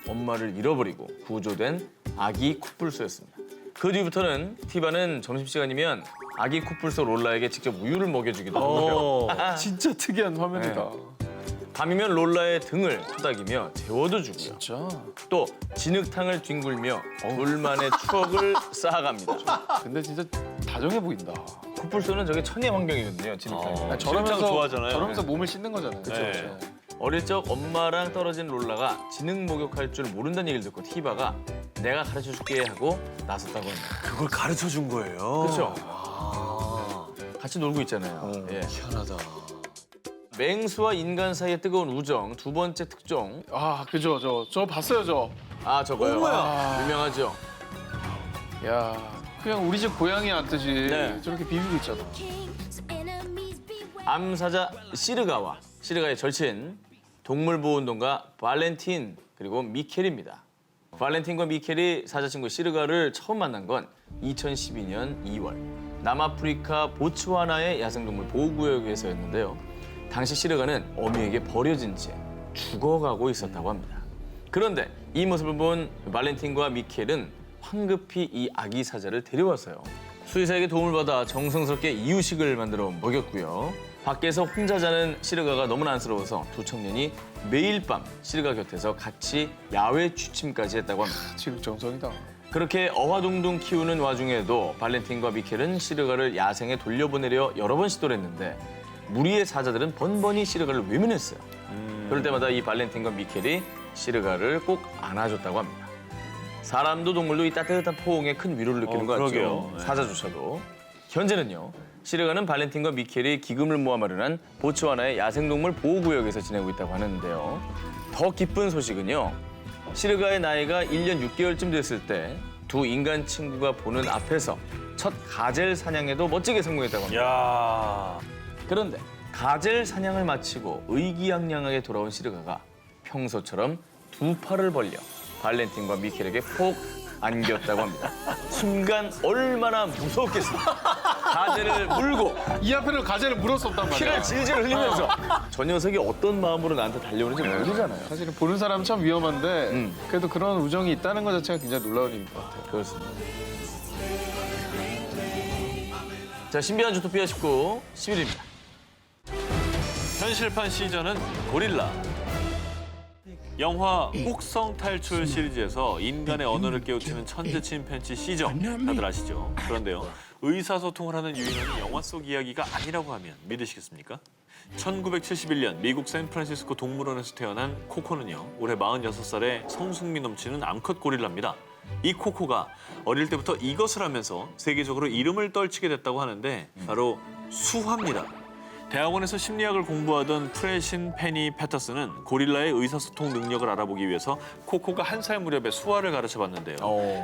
엄마를 잃어버리고 구조된 아기 코뿔소였습니다. 그 뒤부터는 티바는 점심시간이면 아기 코뿔소 롤라에게 직접 우유를 먹여주기도 하고요. 진짜 특이한 화면이다. 밤이면 롤라의 등을 토닥이며 재워도 주고요. 진짜? 또 진흙탕을 뒹굴며 둘만의 추억을 쌓아갑니다. 근데 진짜 다정해 보인다. 코뿔소는 저게 천의 환경이거든요, 진흙탕이. 저러면서 좋아하잖아요. 저러면서 몸을 씻는 거잖아요. 네. 그렇죠. 어릴 적 엄마랑 떨어진 롤라가 지능 목욕할 줄 모른다는 얘기를 듣고 티바가 내가 가르쳐줄게 하고 나섰다고 합니다. 그걸 가르쳐 준 거예요. 그렇죠. 아, 같이 놀고 있잖아요. 예. 희한하다. 맹수와 인간 사이의 뜨거운 우정 두 번째 특종. 아, 그죠. 저 봤어요, 저. 아 저거요. 어머야. 유명하죠. 야, 그냥 우리 집 고양이 앉듯이 네. 저렇게 비비고 있잖아. 암사자 시르가의 절친 동물보호운동가 발렌틴 그리고 미켈입니다. 발렌틴과 미켈이 사자친구 시르가를 처음 만난 건 2012년 2월 남아프리카 보츠와나의 야생동물 보호구역에서였는데요. 당시 시르가는 어미에게 버려진 채 죽어가고 있었다고 합니다. 그런데 이 모습을 본 발렌틴과 미켈은 황급히 이 아기 사자를 데려왔어요. 수의사에게 도움을 받아 정성스럽게 이유식을 만들어 먹였고요. 밖에서 혼자 자는 시르가가 너무나 안쓰러워서 두 청년이 매일 밤 시르가 곁에서 같이 야외 취침까지 했다고 합니다. 지극정성이다. 그렇게 어화둥둥 키우는 와중에도 발렌틴과 미켈은 시르가를 야생에 돌려보내려 여러 번 시도를 했는데 무리의 사자들은 번번이 시르가를 외면했어요. 그럴 때마다 이 발렌틴과 미켈이 시르가를 꼭 안아줬다고 합니다. 사람도 동물도 이 따뜻한 포옹에 큰 위로를 느끼는 것 같죠. 그러게요. 네. 사자조차도. 현재는요. 시르가는 발렌틴과 미켈이 기금을 모아 마련한 보츠와나의 야생동물 보호구역에서 지내고 있다고 하는데요. 더 기쁜 소식은요. 시르가의 나이가 1년 6개월쯤 됐을 때 두 인간 친구가 보는 앞에서 첫 가젤 사냥에도 멋지게 성공했다고 합니다. 야, 그런데 가젤 사냥을 마치고 의기양양하게 돌아온 시르가가 평소처럼 두 팔을 벌려 발렌틴과 미켈에게 폭 안겼다고 합니다. 순간 얼마나 무서웠겠습니까? 가젤을 물고 이 앞에는 가재를 물었었단 말이야. 피를 질질 흘리면서 저 녀석이 어떤 마음으로 나한테 달려오는지 모르잖아요. 사실은 보는 사람은 참 위험한데 음. 그래도 그런 우정이 있다는 것 자체가 굉장히 놀라운 일인 것 같아요. 그렇습니다. 자, 신비한 주토피아 19, 10일입니다. 현실판 시전은 고릴라. 영화 혹성 탈출 시리즈에서 인간의 언어를 깨우치는 천재 침팬지 시정 다들 아시죠? 그런데요. 의사소통을 하는 유인원이 영화 속 이야기가 아니라고 하면 믿으시겠습니까? 1971년 미국 샌프란시스코 동물원에서 태어난 코코는요. 올해 46살의 성숙미 넘치는 암컷 고릴라입니다. 이 코코가 어릴 때부터 이것을 하면서 세계적으로 이름을 떨치게 됐다고 하는데 바로 수화입니다. 대학원에서 심리학을 공부하던 프레신 페니 패터슨은 고릴라의 의사소통 능력을 알아보기 위해서 코코가 1살 무렵에 수화를 가르쳐봤는데요.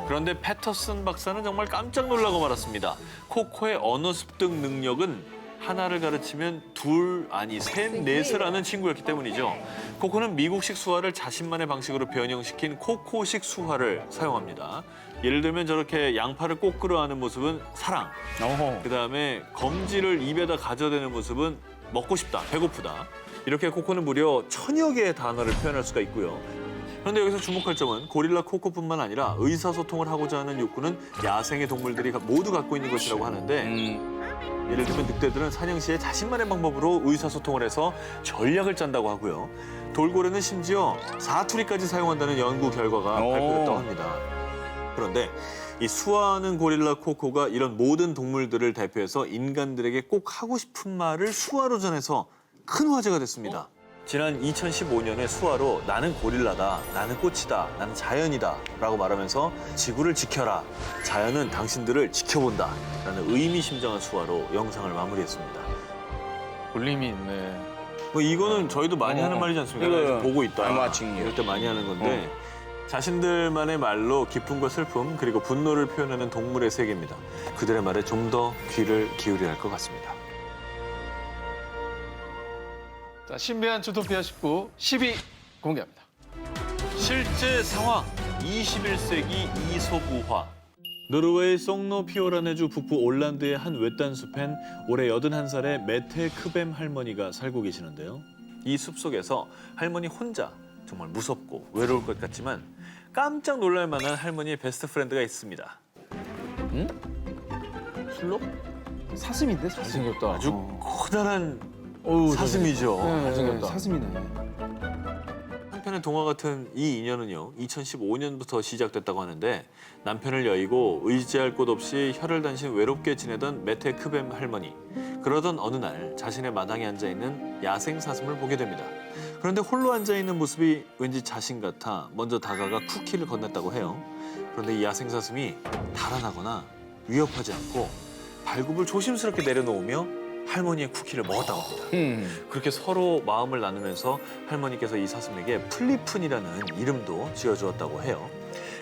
그런데 패터슨 박사는 정말 깜짝 놀라고 말았습니다. 코코의 언어 습득 능력은 하나를 가르치면 둘, 아니 셋, 넷을 아는 친구였기 때문이죠. 코코는 미국식 수화를 자신만의 방식으로 변형시킨 코코식 수화를 사용합니다. 예를 들면 저렇게 양파를 꼭 끌어안는 모습은 사랑. 그다음에 검지를 입에다 가져대는 모습은 먹고 싶다, 배고프다. 이렇게 코코는 무려 1000여 개의 단어를 표현할 수가 있고요. 그런데 여기서 주목할 점은 고릴라 코코뿐만 아니라 의사소통을 하고자 하는 욕구는 야생의 동물들이 모두 갖고 있는 것이라고 하는데 예를 들면 늑대들은 사냥 시에 자신만의 방법으로 의사소통을 해서 전략을 짠다고 하고요. 돌고래는 심지어 사투리까지 사용한다는 연구 결과가 발표됐다고 합니다. 그런데 이 수화하는 고릴라 코코가 이런 모든 동물들을 대표해서 인간들에게 꼭 하고 싶은 말을 수화로 전해서 큰 화제가 됐습니다. 지난 2015년에 수화로 나는 고릴라다, 나는 꽃이다, 나는 자연이다 라고 말하면서 지구를 지켜라, 자연은 당신들을 지켜본다 라는 의미심장한 수화로 영상을 마무리했습니다. 울림이 있네. 뭐 이거는 저희도 많이 하는 말이지 않습니까? 이거 보고 있다. 알마칭. 이럴 때 많이 하는 건데 자신들만의 말로 기쁨과 슬픔 그리고 분노를 표현하는 동물의 세계입니다. 그들의 말에 좀 더 귀를 기울여야 할 것 같습니다. 자, 신비한 주토피아 19, 10위 공개합니다. 실제 상황 21세기 이솝우화. 노르웨이 송노피오라네주 북부 올란드의 한 외딴 숲엔 올해 81살의 메테 크뱀 할머니가 살고 계시는데요. 이 숲속에서 할머니 혼자 정말 무섭고 외로울 것 같지만 깜짝 놀랄 만한 할머니의 베스트 프렌드가 있습니다. 술로? 사슴인데, 사슴. 잘생겼다. 아주 커다란 어우, 사슴이죠. 잘생겼다. 사슴이네. 한편의 동화 같은 이 인연은요 2015년부터 시작됐다고 하는데 남편을 여의고 의지할 곳 없이 혀를 단신 외롭게 지내던 메테 크뱀 할머니. 그러던 어느 날 자신의 마당에 앉아있는 야생 사슴을 보게 됩니다. 그런데 홀로 앉아있는 모습이 왠지 자신 같아 먼저 다가가 쿠키를 건넸다고 해요. 그런데 이 야생 사슴이 달아나거나 위협하지 않고 발굽을 조심스럽게 내려놓으며 할머니의 쿠키를 먹었다고 합니다. 그렇게 서로 마음을 나누면서 할머니께서 이 사슴에게 플리푼이라는 이름도 지어주었다고 해요.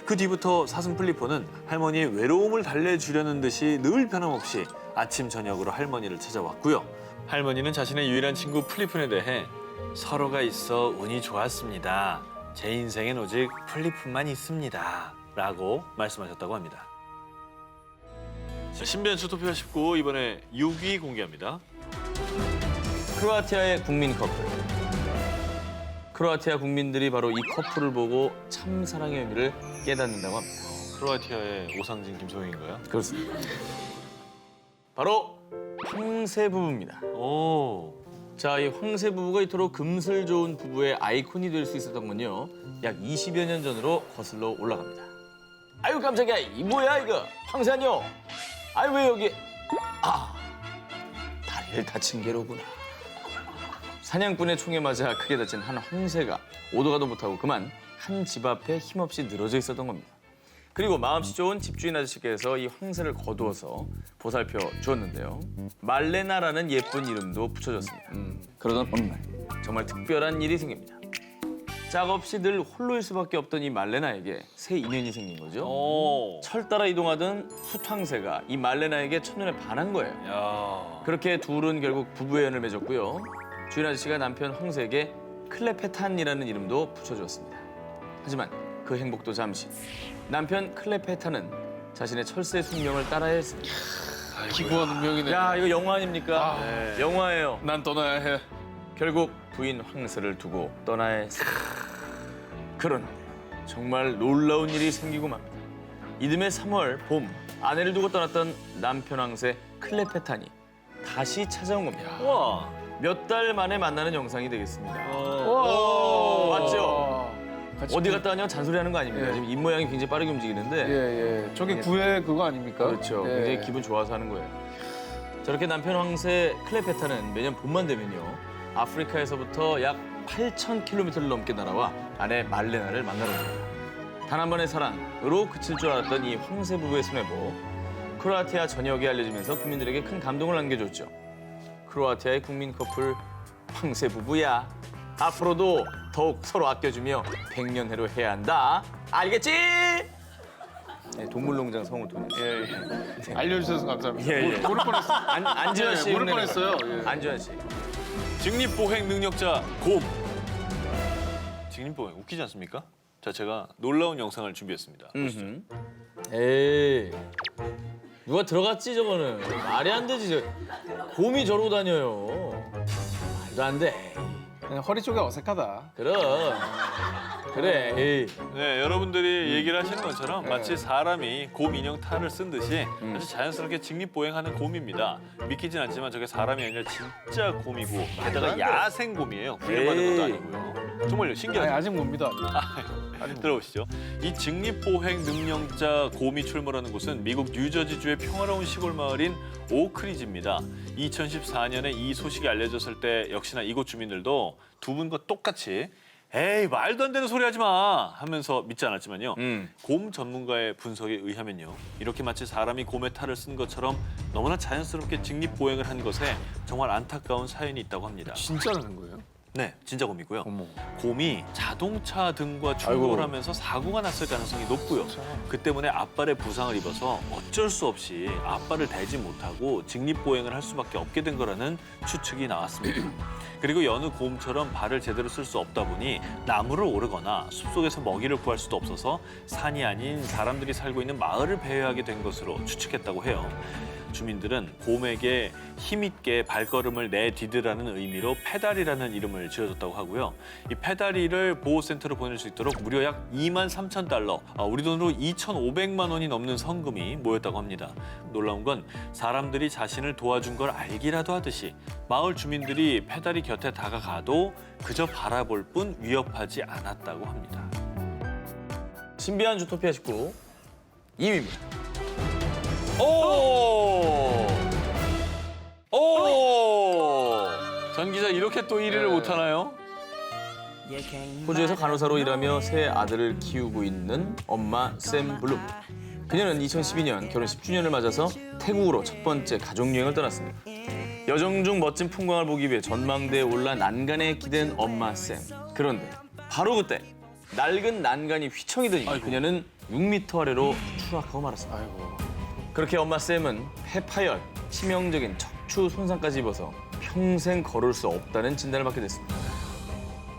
그 뒤부터 사슴 플리폰은 할머니의 외로움을 달래주려는 듯이 늘 변함없이 아침 저녁으로 할머니를 찾아왔고요. 할머니는 자신의 유일한 친구 플리폰에 대해 서로가 있어 운이 좋았습니다. 제 인생엔 오직 플리폰만 있습니다. 라고 말씀하셨다고 합니다. 자, 신비한 주토피아 19 이번에 6위 공개합니다. 크로아티아의 국민 커플. 크로아티아 국민들이 바로 이 커플을 보고 참 사랑의 의미를 깨닫는다고 합니다. 크로아티아의 오상진 김소영인가요? 그렇습니다. 바로 황새 부부입니다. 오. 자, 이 황새 부부가 이토록 금슬 좋은 부부의 아이콘이 될 수 있었던 건요. 약 20여 년 전으로 거슬러 올라갑니다. 아유 깜짝이야, 이 뭐야 이거? 황새 아니요? 아유 왜 여기? 아, 다리를 다친 게로구나. 사냥꾼의 총에 맞아 크게 다친 한 황새가 오도 가도 못하고 그만 한 집 앞에 힘없이 늘어져 있었던 겁니다. 그리고 마음씨 좋은 집주인 아저씨께서 이 황새를 거두어서 보살펴 주었는데요. 말레나라는 예쁜 이름도 붙여줬습니다. 그러던 어느 날 정말 특별한 일이 생깁니다. 짝 없이 늘 홀로일 수밖에 없던 이 말레나에게 새 인연이 생긴 거죠. 오. 철 따라 이동하던 숫황새가 이 말레나에게 첫눈에 반한 거예요. 야. 그렇게 둘은 결국 부부의 연을 맺었고요. 주인 아저씨가 남편 황새에게 클레페탄이라는 이름도 붙여주었습니다. 하지만 그 행복도 잠시. 남편 클레페탄은 자신의 철새 숙명을 따라야 했습니다. 기구한 운명이네. 야, 이거 영화 아닙니까? 네. 영화예요. 난 떠나야 해. 결국 부인 황새를 두고 떠나야 했습니다. 그런데 정말 놀라운 일이 생기고 맙니다. 이듬해 3월 봄 아내를 두고 떠났던 남편 황새 클레페탄이 다시 찾아온 겁니다. 우와. 몇 달 만에 만나는 영상이 되겠습니다. 오. 맞죠? 같이 어디 갔다 왔냐고 잔소리하는 거 아닙니까? 예. 지금 입 모양이 굉장히 빠르게 움직이는데 예. 저게 구애 그거 아닙니까? 그렇죠. 예. 굉장히 기분 좋아서 하는 거예요. 저렇게 남편 황새 클레페타는 매년 봄만 되면요. 아프리카에서부터 약 8,000km를 넘게 날아와 아내 말레나를 만나러 옵니다. 단 한 번의 사랑으로 그칠 줄 알았던 이 황새 부부의 손해보 크로아티아 전역에 알려지면서 국민들에게 큰 감동을 안겨줬죠. 크로아티아의 국민 커플 황새 부부야. 앞으로도 더욱 서로 아껴주며 백년해로 해야 한다. 알겠지? 네, 동물농장 성우톤. 예. 알려주셔서 감사합니다. 예, 예. 모를 뻔했어. 안지현 씨. 모를 흉내내는 뻔했어요. 거예요. 예. 안지현 씨. 직립보행 능력자 곰. 직립보행 웃기지 않습니까? 자, 제가 놀라운 영상을 준비했습니다. 보시죠. 에이. 누가 들어갔지 저거는. 말이 안 되지. 곰이 저러고 다녀요. 말도 안 돼. 그냥 허리 쪽이 어색하다. 그럼. 그래. 에이. 네, 여러분들이 얘기를 하시는 것처럼 마치 사람이 곰 인형 탈을 쓴 듯이 아주 자연스럽게 직립보행하는 곰입니다. 믿기진 않지만 저게 사람이 아니라 진짜 곰이고 게다가 야생 곰이에요. 훈련받은 것도 에이. 아니고요. 정말요, 신기하죠? 아직 뭡니다. 들어보시죠. 이 직립보행 능력자 곰이 출몰하는 곳은 미국 뉴저지주의 평화로운 시골 마을인 오크리지입니다. 2014년에 이 소식이 알려졌을 때 역시나 이곳 주민들도 두 분과 똑같이 에이 말도 안 되는 소리 하지 마 하면서 믿지 않았지만요. 곰 전문가의 분석에 의하면요. 이렇게 마치 사람이 곰의 탈을 쓴 것처럼 너무나 자연스럽게 직립보행을 한 것에 정말 안타까운 사연이 있다고 합니다. 진짜라는 거예요? 네, 진짜 곰이고요. 어머. 곰이 자동차 등과 충돌을 아이고. 하면서 사고가 났을 가능성이 높고요. 그 때문에 앞발에 부상을 입어서 어쩔 수 없이 앞발을 대지 못하고 직립보행을 할 수밖에 없게 된 거라는 추측이 나왔습니다. 그리고 여느 곰처럼 발을 제대로 쓸 수 없다 보니 나무를 오르거나 숲속에서 먹이를 구할 수도 없어서 산이 아닌 사람들이 살고 있는 마을을 배회하게 된 것으로 추측했다고 해요. 주민들은 곰에게 힘있게 발걸음을 내디드라는 의미로 페다리라는 이름을 지어줬다고 하고요. 이 페다리를 보호센터로 보낼 수 있도록 무려 약 23,000달러, 우리 돈으로 2,500만 원이 넘는 성금이 모였다고 합니다. 놀라운 건 사람들이 자신을 도와준 걸 알기라도 하듯이 마을 주민들이 페다리 곁에 다가가도 그저 바라볼 뿐 위협하지 않았다고 합니다. 신비한 주토피아 19 2위입니다. 오! 오! 전 기자 이렇게 또 1위를 못하나요? 호주에서 간호사로 일하며 세 아들을 키우고 있는 엄마 샘 블룸. 그녀는 2012년 결혼 10주년을 맞아서 태국으로 첫 번째 가족여행을 떠났습니다. 여정 중 멋진 풍광을 보기 위해 전망대에 올라 난간에 기댄 엄마 샘. 그런데 바로 그때 낡은 난간이 휘청이더니 그녀는 6m 아래로 추락하고 말았습니다. 그렇게 엄마 샘은 폐파열, 치명적인 척추 손상까지 입어서 평생 걸을 수 없다는 진단을 받게 됐습니다.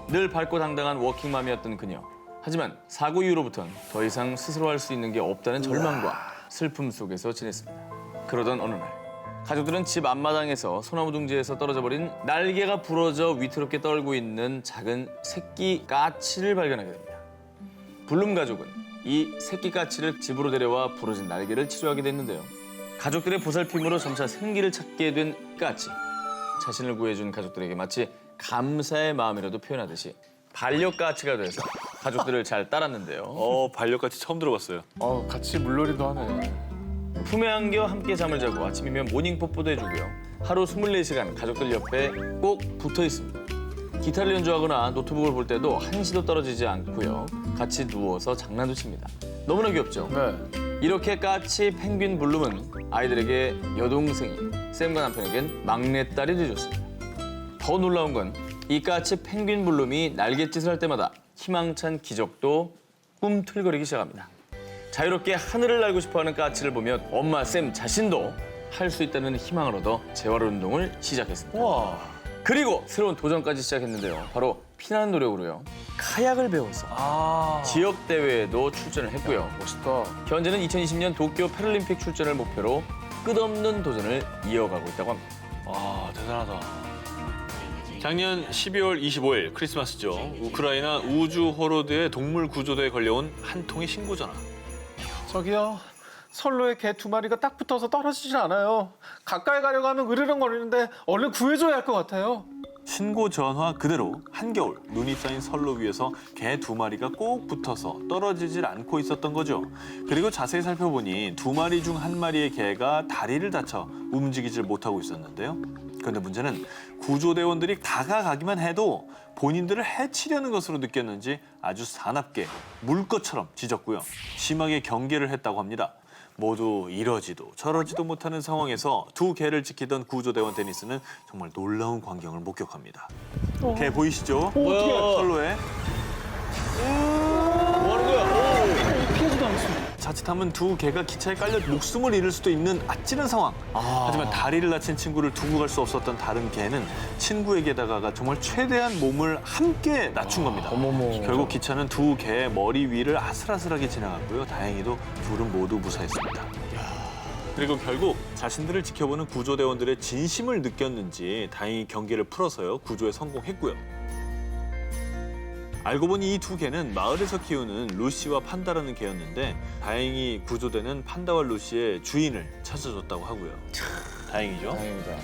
늘 밝고 당당한 워킹맘이었던 그녀. 하지만 사고 이후로부터는 더 이상 스스로 할 수 있는 게 없다는 절망과 슬픔 속에서 지냈습니다. 그러던 어느 날 가족들은 집 앞마당에서 소나무 둥지에서 떨어져 버린 날개가 부러져 위태롭게 떨고 있는 작은 새끼 까치를 발견하게 됩니다. 블룸 가족은 이 새끼 까치를 집으로 데려와 부러진 날개를 치료하게 됐는데요. 가족들의 보살핌으로 점차 생기를 찾게 된 까치. 자신을 구해준 가족들에게 마치 감사의 마음이라도 표현하듯이 반려까치가 돼서 가족들을 잘 따랐는데요. 반려까지 처음 들어봤어요. 같이 물놀이도 하네. 품에 안겨 함께 잠을 자고 아침이면 모닝 뽀뽀도 해주고요. 하루 24시간 가족들 옆에 꼭 붙어 있습니다. 기타를 연주하거나 노트북을 볼 때도 한시도 떨어지지 않고요. 같이 누워서 장난도 칩니다. 너무나 귀엽죠? 네. 이렇게 까치 펭귄 블룸은 아이들에게 여동생이, 샘과 남편에겐 막내딸이 되어줬습니다. 더 놀라운 건 이 까치 펭귄 블룸이 날갯짓을 할 때마다 희망찬 기적도 꿈틀거리기 시작합니다. 자유롭게 하늘을 날고 싶어하는 까치를 보면 엄마 샘 자신도 할 수 있다는 희망을 얻어 재활 운동을 시작했습니다. 그리고 새로운 도전까지 시작했는데요. 바로 피난 노력으로요. 카약을 배워서 지역 대회에도 출전을 했고요. 멋있다. 현재는 2020년 도쿄 패럴림픽 출전을 목표로 끝없는 도전을 이어가고 있다고 합니다. 대단하다. 작년 12월 25일 크리스마스죠. 우크라이나 우주 호로드의 동물 구조대에 걸려온 한 통의 신고 전화. 저기요. 선로에 개 2마리가 딱 붙어서 떨어지질 않아요. 가까이 가려고 하면 으르렁거리는데 얼른 구해줘야 할 것 같아요. 신고 전화 그대로 한겨울 눈이 쌓인 선로 위에서 개 2마리가 꼭 붙어서 떨어지질 않고 있었던 거죠. 그리고 자세히 살펴보니 2마리 중 1마리의 개가 다리를 다쳐 움직이질 못하고 있었는데요. 그런데 문제는 구조대원들이 다가가기만 해도 본인들을 해치려는 것으로 느꼈는지 아주 사납게 물 것처럼 짖었고요. 심하게 경계를 했다고 합니다. 모두 이러지도 저러지도 못하는 상황에서 두 개를 지키던 구조대원 데니스는 정말 놀라운 광경을 목격합니다. 개 보이시죠? 선로에. 뭐 하는 거야? 피하지도 않았어. 자칫하면 두 개가 기차에 깔려 목숨을 잃을 수도 있는 아찔한 상황. 하지만 다리를 다친 친구를 두고 갈 수 없었던 다른 개는 친구에게 다가가 정말 최대한 몸을 함께 낮춘 겁니다. 결국 기차는 두 개의 머리 위를 아슬아슬하게 지나갔고요. 다행히도 둘은 모두 무사했습니다. 그리고 결국 자신들을 지켜보는 구조대원들의 진심을 느꼈는지 다행히 경계를 풀어서요. 구조에 성공했고요. 알고 보니 이 두 개는 마을에서 키우는 루시와 판다라는 개였는데 다행히 구조대는 판다와 루시의 주인을 찾아줬다고 하고요. 다행이죠. 다행입니다.